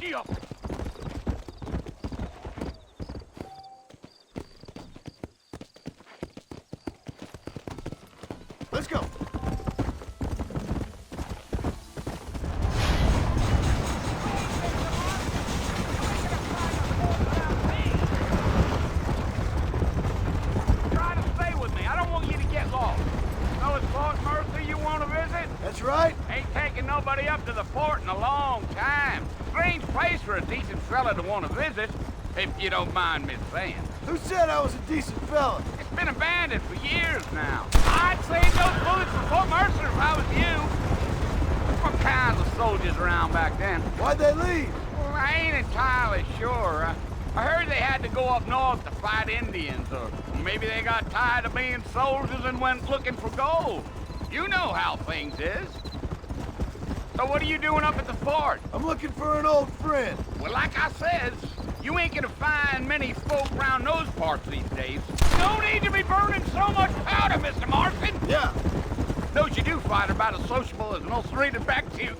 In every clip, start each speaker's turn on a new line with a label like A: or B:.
A: Yeah.
B: Let's go.
A: Try to stay with me. I don't want you to get lost. So it's Fort Mercy you want to visit?
B: That's right.
A: Ain't taking nobody up to the fort in a long time. Strange place for a decent fella to want to visit, if you don't mind me saying.
B: Who said I was a decent fella?
A: It's been abandoned for years now. I'd save those bullets for Fort Mercer if I was you. What kinds of soldiers around back then?
B: Why'd they leave?
A: Well, I ain't entirely sure. I heard they had to go up north to fight Indians, or maybe they got tired of being soldiers and went looking for gold. You know how things is. So what are you doing up at the fort?
B: I'm looking for an old friend.
A: Well, like I said, you ain't gonna find many folk around those parts these days. No need to be burning so much powder, Mr. Marston.
B: Yeah.
A: Knows you do fight about as sociable as an ulcerated back tooth.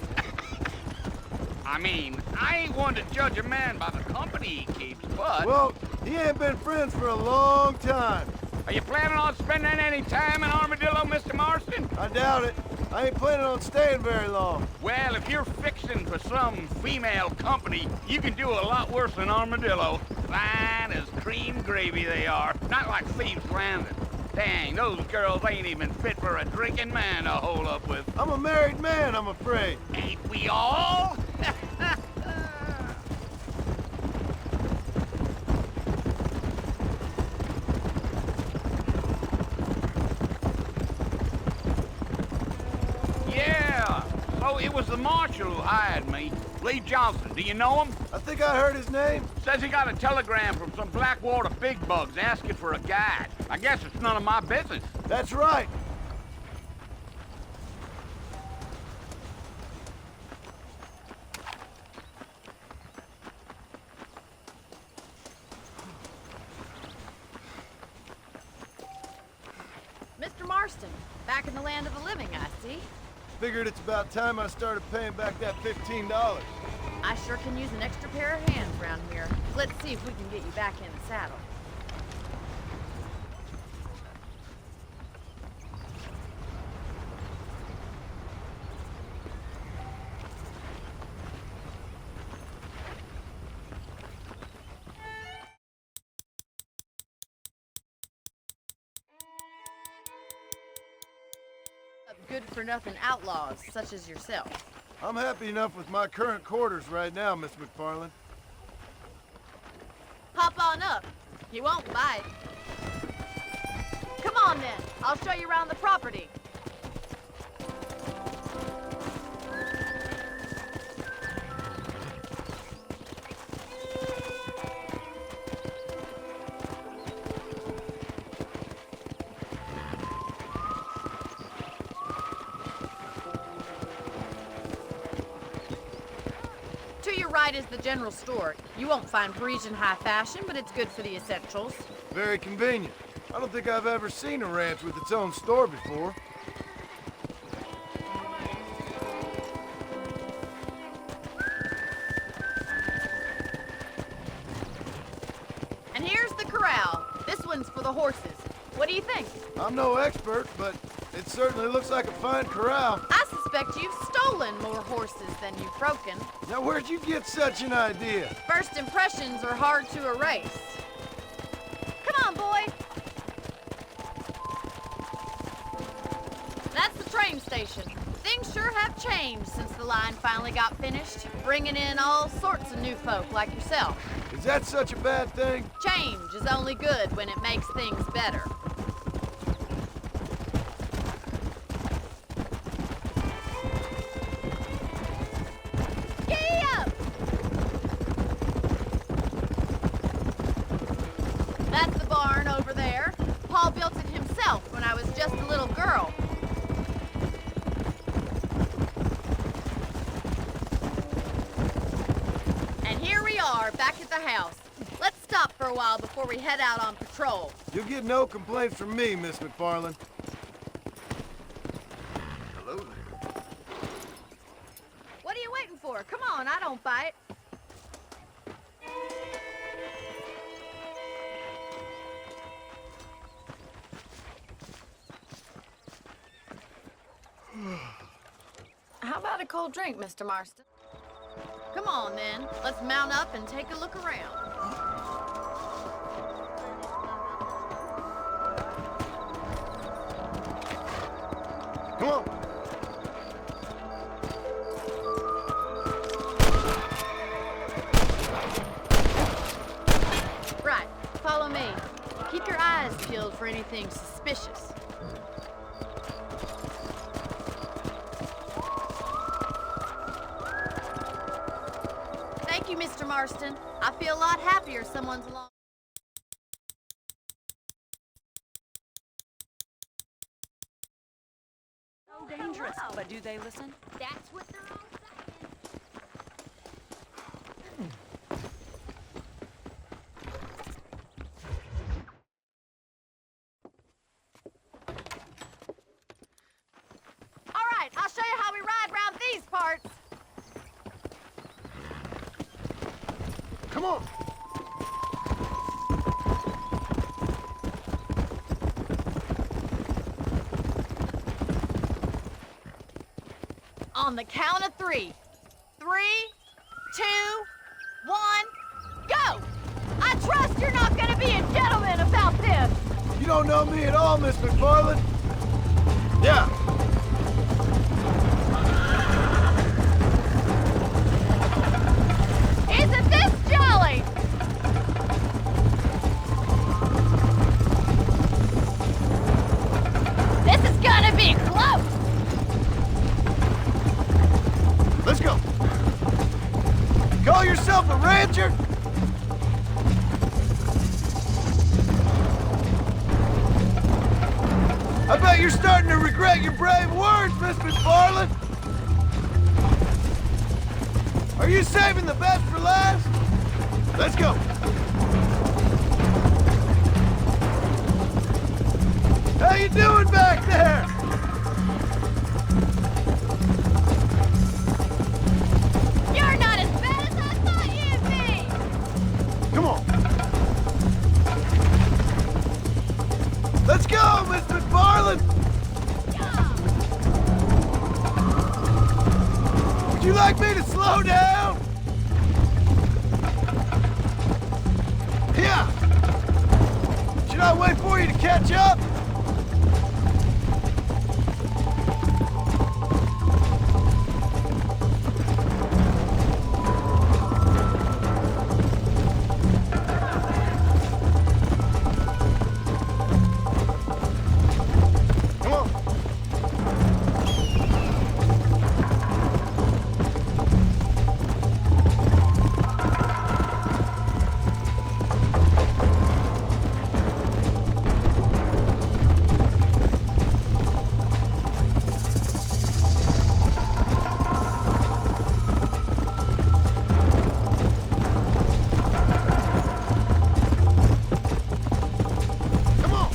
A: I mean, I ain't one to judge a man by the company he keeps, but...
B: Well, he ain't been friends for a long time.
A: Are you planning on spending any time in Armadillo, Mr. Marston?
B: I doubt it. I ain't planning on staying very long.
A: Well, if you're fixing for some female company, you can do a lot worse than Armadillo. Fine as cream gravy they are. Not like Thieves Landing. Dang, those girls ain't even fit for a drinking man to hold up with.
B: I'm a married man, I'm afraid.
A: Ain't we all? Yeah, so it was the marshal who hired me. Lee Johnson, do you know him?
B: I think I heard his name.
A: Says he got a telegram from some Blackwater big bugs asking for a guide. I guess it's none of my business.
B: That's right.
C: Mr. Marston, back in the land of the living, I see.
B: Figured it's about time I started paying back that $15.
C: I sure can use an extra pair of hands around here. Let's see if we can get you back in the saddle. Good-for-nothing outlaws, such as yourself.
B: I'm happy enough with my current quarters right now, Miss McFarland.
C: Hop on up. You won't bite. Come on, then. I'll show you around the property. To your right is the general store. You won't find Parisian high fashion, but it's good for the essentials.
B: Very convenient. I don't think I've ever seen a ranch with its own store before.
C: And here's the corral. This one's for the horses. What do you think?
B: I'm no expert, but it certainly looks like a fine corral.
C: I suspect you've stolen more horses than you've broken.
B: Now, where'd you get such an idea?
C: First impressions are hard to erase. Come on, boy. That's the train station. Things sure have changed since the line finally got finished, bringing in all sorts of new folk like yourself.
B: Is that such a bad thing?
C: Change is only good when it makes things better. Giddy up! That's the barn over there. Paul built it himself when I was just a little girl. And here we are, back at the house. Let's stop for a while before we head out on patrol.
B: You'll get no complaints from me, Miss McFarland.
A: Hello there.
C: What are you waiting for? Come on, I don't bite. cold drink, Mr. Marston. Come on, then. Let's mount up and take a look around.
B: Come on.
C: Right. Follow me. Keep your eyes peeled for anything suspicious. Thank you, Mr. Marston. I feel a lot happier someone's along.
D: So dangerous, but do they listen?
C: That's what they're all saying. All right, I'll show you how we ride around these parts.
B: Come on.
C: On the count of 3. 3, 2, 1, go! I trust you're not gonna be a gentleman about this.
B: You don't know me at all, Miss McFarland. Yeah.
C: Isn't this jolly? This is gonna be close.
B: Let's go. Call yourself a rancher? I bet you're starting to regret your brave words, Miss McFarland. Are you saving the best for last? Let's go. How you doing back there?
C: You're not as bad as I thought you'd be.
B: Come on. Let's go, Miss McFarland. Would you like me to slow down? Yeah. Should I wait for you to catch up? Come on. Come on.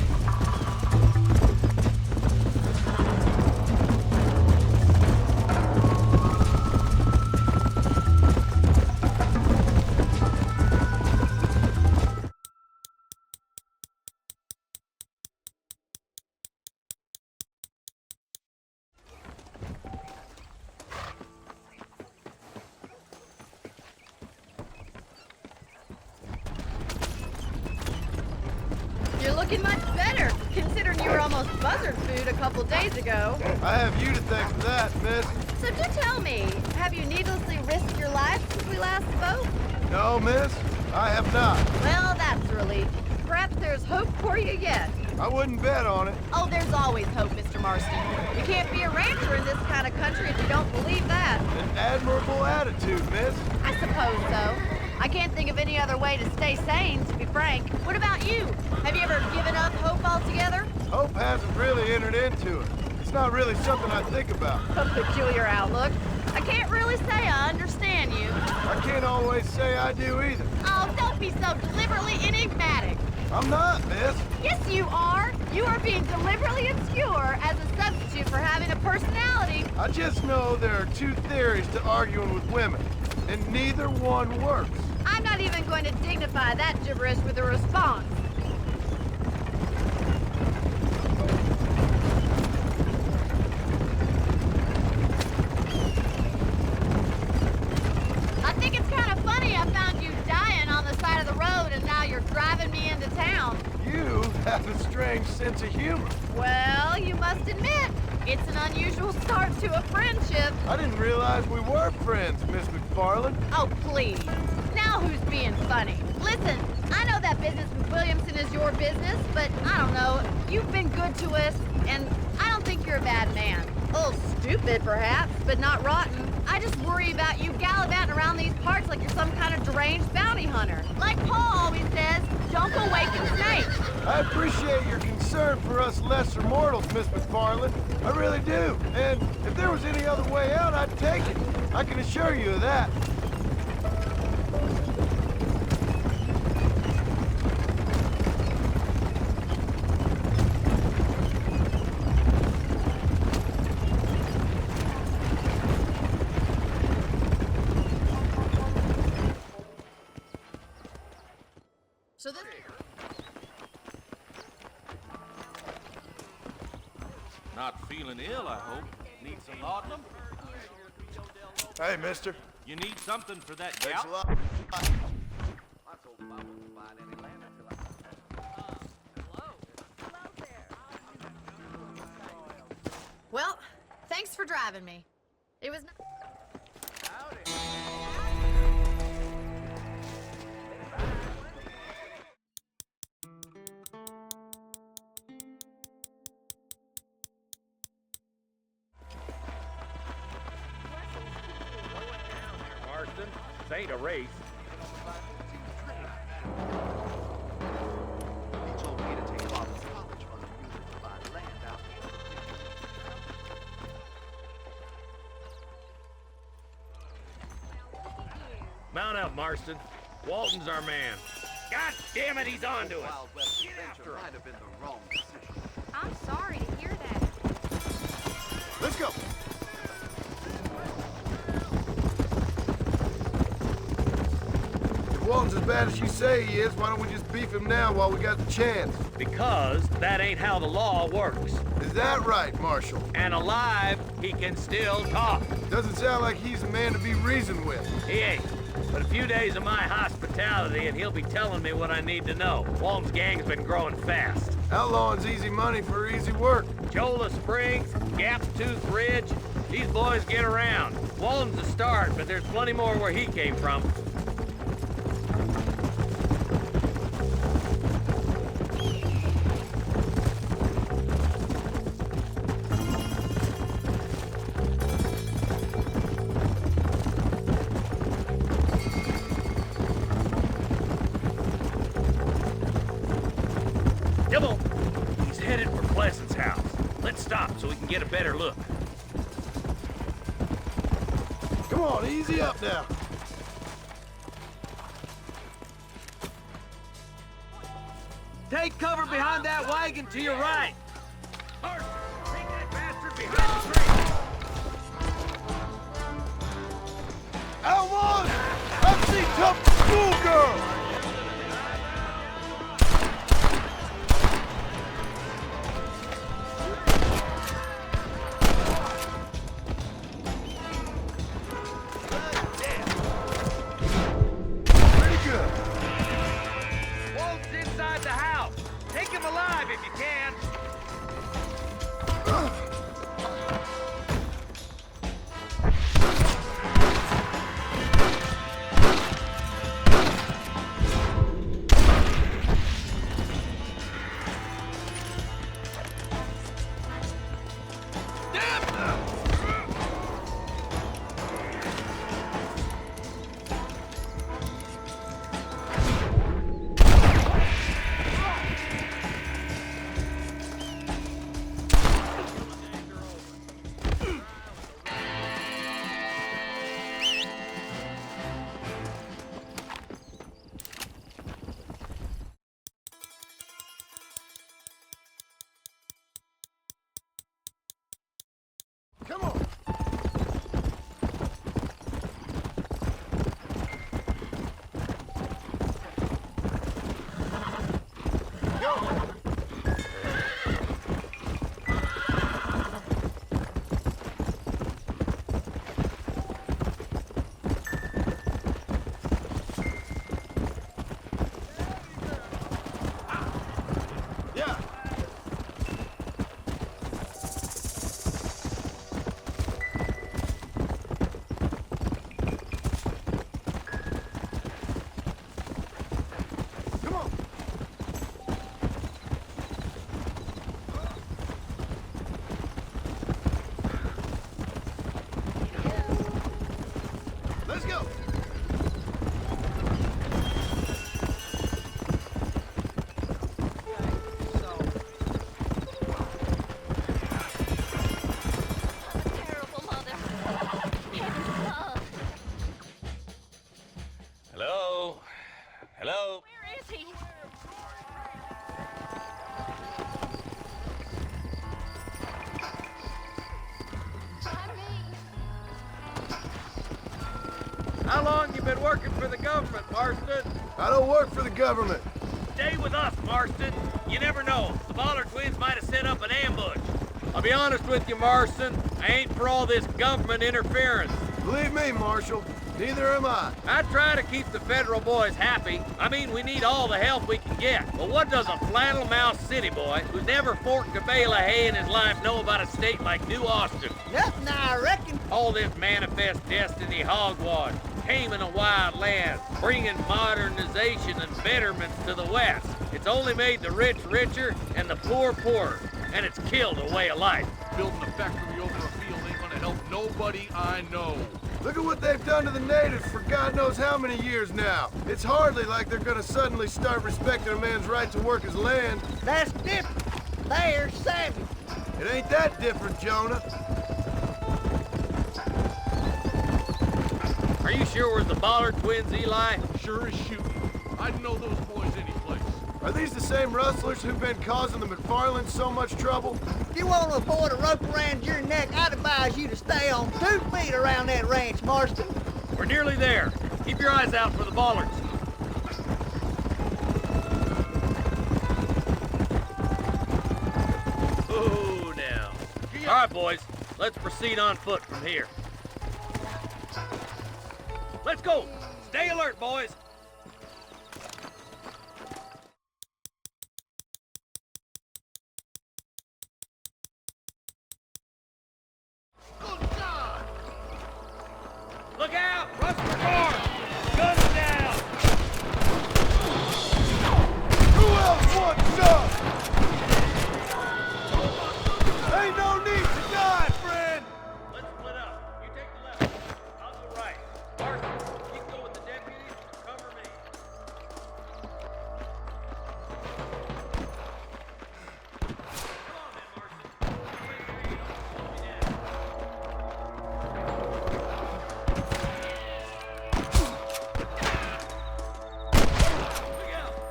C: You're looking much better, considering you were almost buzzard food a couple days ago.
B: I have you to thank for that, miss.
C: So do tell me, have you needlessly risked your life since we last spoke?
B: No, miss, I have not.
C: Well, that's a relief. Perhaps there's hope for you yet.
B: I wouldn't bet on it.
C: Oh, there's always hope, Mr. Marston. You can't be a rancher in this kind of country if you don't believe that.
B: An admirable attitude, miss.
C: I suppose so. I can't think of any other way to stay sane, to be frank. What about you? Have you ever given up hope altogether?
B: Hope hasn't really entered into it. It's not really something I think about.
C: A peculiar outlook. I can't really say I understand you.
B: I can't always say I do either.
C: Oh, don't be so deliberately enigmatic.
B: I'm not, miss.
C: Yes, you are. You are being deliberately obscure as a substitute for having a personality.
B: I just know there are two theories to arguing with women, and neither one works.
C: I'm not even going to dignify that gibberish with a response. you're driving me into town.
B: You have a strange sense of humor.
C: Well, you must admit, it's an unusual start to a friendship.
B: I didn't realize we were friends, Miss McFarland.
C: Oh, please. Now who's being funny? Listen, I know that business with Williamson is your business, but I don't know. You've been good to us, and I don't think you're a bad man. A little stupid, perhaps, but not rotten. I just worry about you gallivanting around these parts like you're some kind of deranged bounty hunter. Like Paul always says, don't go waking snakes.
B: I appreciate your concern for us lesser mortals, Miss McFarland. I really do. And if there was any other way out, I'd take it. I can assure you of that.
C: So this...
E: Not feeling ill, I hope. Need some laudanum?
B: Hey, mister.
E: You need something for that
B: Thanks
E: gout?
B: a lot.
C: Well, thanks for driving me. It was...
A: Marston, this ain't a race.
F: He told me to take Father's college fund and use it to buy land out here.
A: Mount up, Marston. Walton's our man. God damn it, he's on to us.
F: Wild West adventure might have been the wrong decision.
C: I'm sorry to hear that.
B: Let's go. If Walton's as bad as you say he is, why don't we just beef him now while we got the chance?
A: Because that ain't how the law works.
B: Is that right, Marshal?
A: And alive, he can still talk.
B: Doesn't sound like he's a man to be reasoned with.
A: He ain't. But a few days of my hospitality and he'll be telling me what I need to know. Walton's gang's been growing fast.
B: Outlawing's easy money for easy work.
A: Cholla Springs, Gap's Tooth Ridge, these boys get around. Walton's a start, but there's plenty more where he came from. Come on. He's headed for Pleasant's house. Let's stop so we can get a better look.
B: Come on, easy up now.
A: Take cover behind that wagon to your right. Marston, take that bastard behind the tree.
B: Outlaws! I've seen tough schoolgirls! Pretty good.
A: Walton's inside the house. Take him alive if you can.
D: Where is he?
G: How long you been working for the government, Marston?
B: I don't work for the government.
G: Stay with us, Marston. You never know. The Baller twins might have set up an ambush. I'll be honest with you, Marston. I ain't for all this government interference.
B: Believe me, Marshal, neither am I.
G: I try to keep the federal boys happy. I mean, we need all the help we can get. But what does a flannel-mouthed city boy who's never forked a bale of hay in his life know about a state like New Austin?
H: Nothing, I reckon.
G: All this manifest destiny hogwash, taming a wild land, bringing modernization and betterments to the West. It's only made the rich richer and the poor poorer, and it's killed a way of life.
E: Building a factory over a field ain't gonna help nobody I know.
B: Look at what they've done to the natives for God knows how many years now. It's hardly like they're gonna suddenly start respecting a man's right to work his land.
H: That's different. They're savage.
B: It ain't that different, Jonah.
G: Are you sure we're the Baller twins, Eli?
E: Sure as shooting. I'd know those boys any place.
B: Are these the same rustlers who've been causing the McFarlands so much trouble?
H: If you want to avoid a rope around your neck, I'd advise you to stay on 2 feet around that ranch, Marston.
G: We're nearly there. Keep your eyes out for the Ballers. Ooh, now. All right, boys. Let's proceed on foot from here. Let's go. Stay alert, boys. Look out! Rush for guard! Guns down!
B: Who else wants some? Ain't no need to die, friend!
G: Let's split up. You take the left. I'll go right. Marshal, you can go with the deputies. Cover me. Come on, then, Marshal. Hold me down. Look out!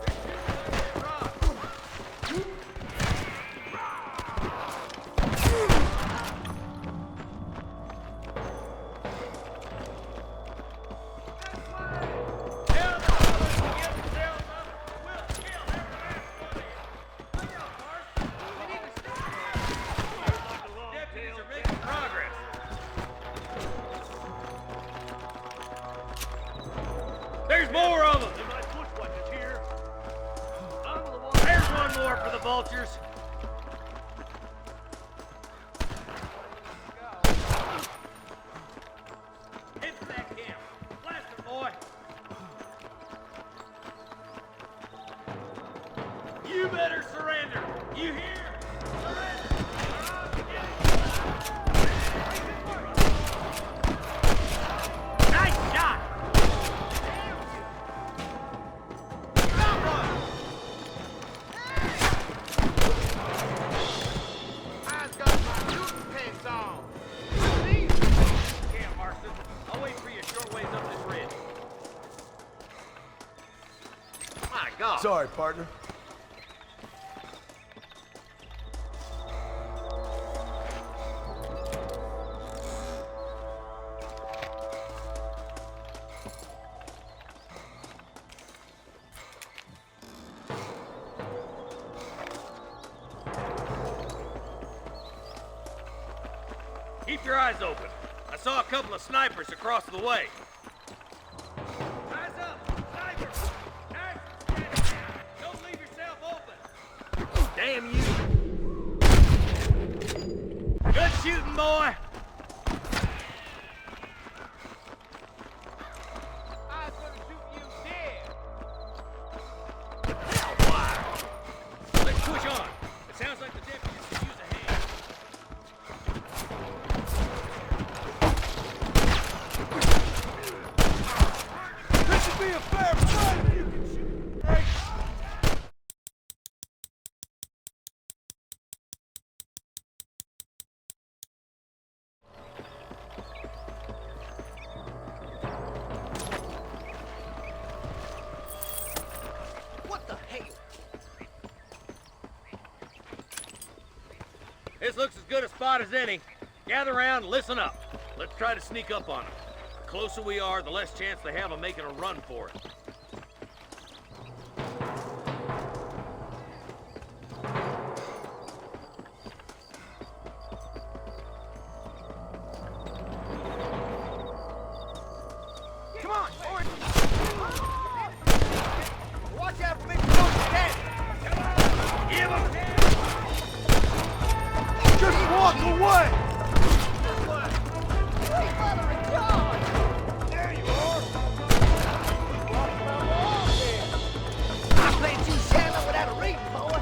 G: They're shooting at that rock. Tell the fellas to get themselves up. We'll kill every last one of you. Look out, Marshal. We need to stop. Deputies are making progress. There's more of them. There's one more for the vultures. Head for that camp. Blast him, boy. You better surrender. You hear? Surrender. Nice shot.
A: I've got my shooting pants on.
G: Camp, Marston. I'll wait for you a short ways up this ridge. My God.
B: Sorry, partner.
G: Keep your eyes open. I saw a couple of snipers across the way. Eyes up! Sniper! Nice! Don't leave yourself open! Damn you! Good shooting, boy!
A: I was gonna shoot you dead.
G: Let's push on. It sounds like the deputies could use a hand.
B: This should be a fair fight if you can shoot. Right?
G: This looks as good a spot as any. Gather around and listen up. Let's try to sneak up on them. The closer we are, the less chance they have of making a run for it.
B: Come on, forward!
H: Watch out for me from those cats.
G: Give them!
B: Just walk away!
C: Sweet mother of God!
B: There you are!
H: I played you shallow without a reason, boy.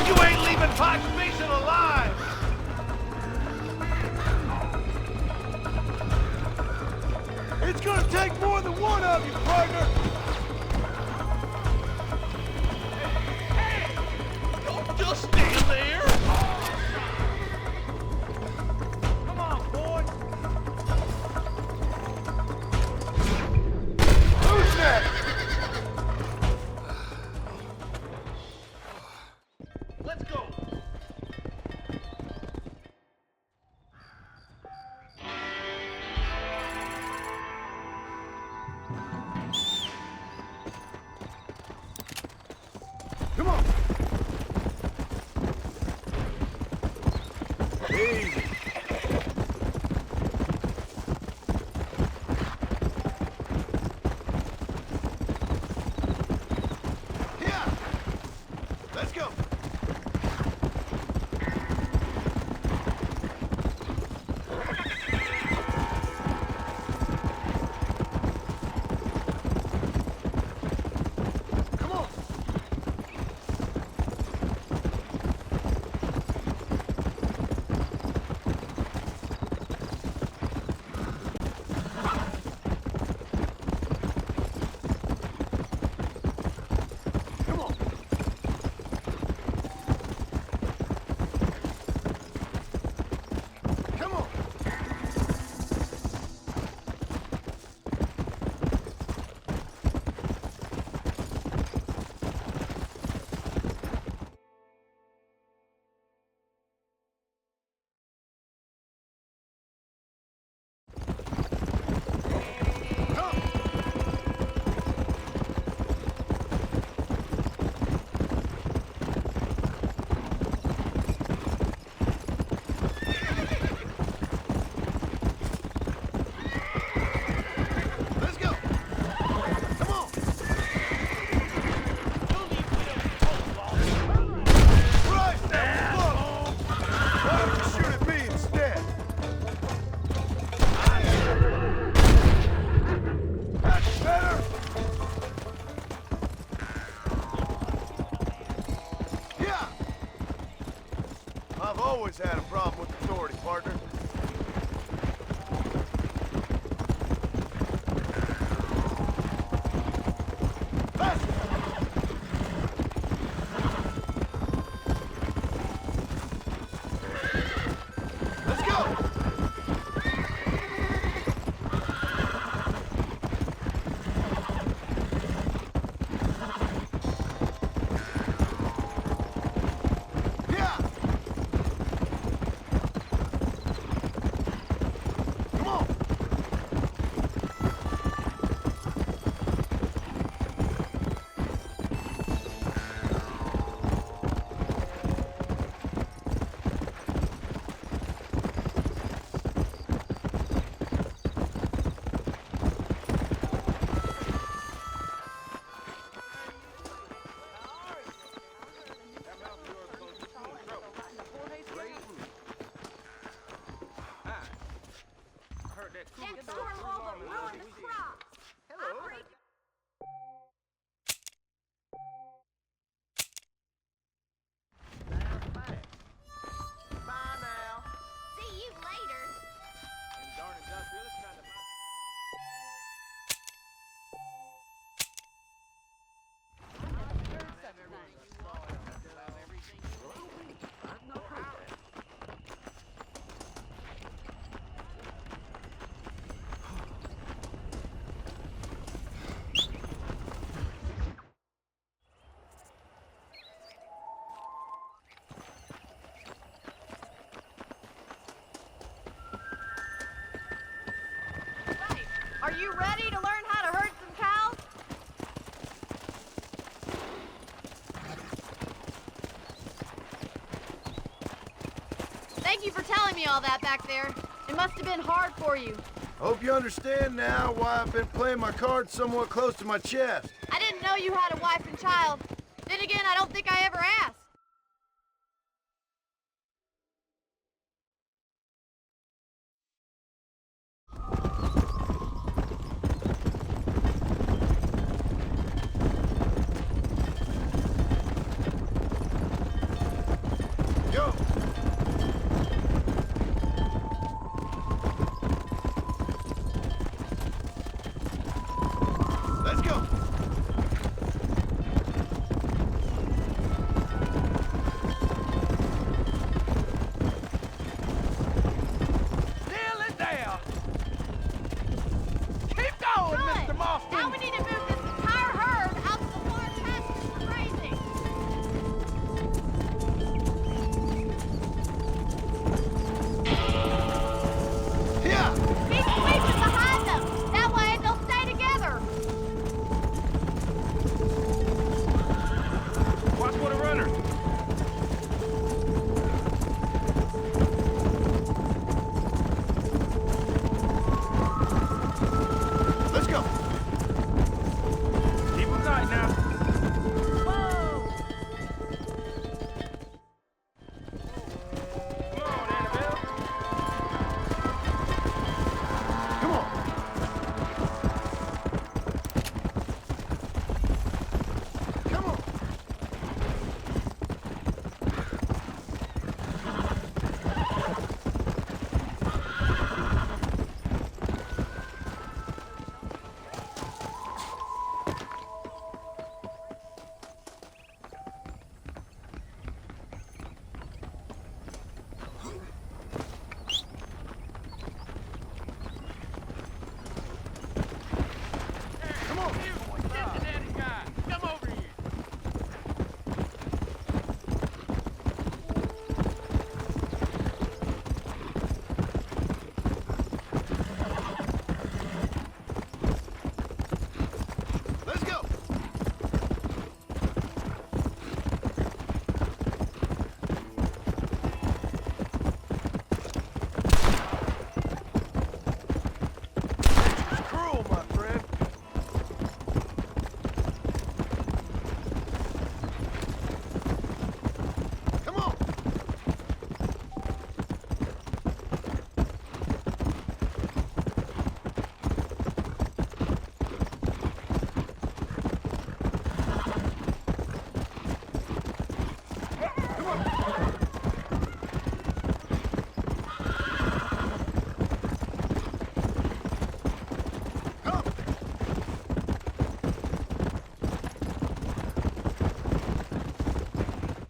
B: You ain't leaving Pike Mason alive! It's gonna take more than one of you, partner!
E: Don't just stand there!
B: Come on, boy! Who's next?
E: Let's go!
B: Come on! Easy. Yeah! Let's go! Come on! Come on! Come on! Come! Let's go! Come on! Right there! Look! Why don't you shoot at me instead? That's better! Yeah! I've always had a problem with authority, partner. Faster! Let's go! Yeah!
C: Are you ready to learn how to herd some cows? Thank you for telling me all that back there. It must have been hard for you.
B: Hope you understand now why I've been playing my cards somewhat close to my chest.
C: I didn't know you had a wife and child. Then again, I don't think I ever asked.
B: Yo,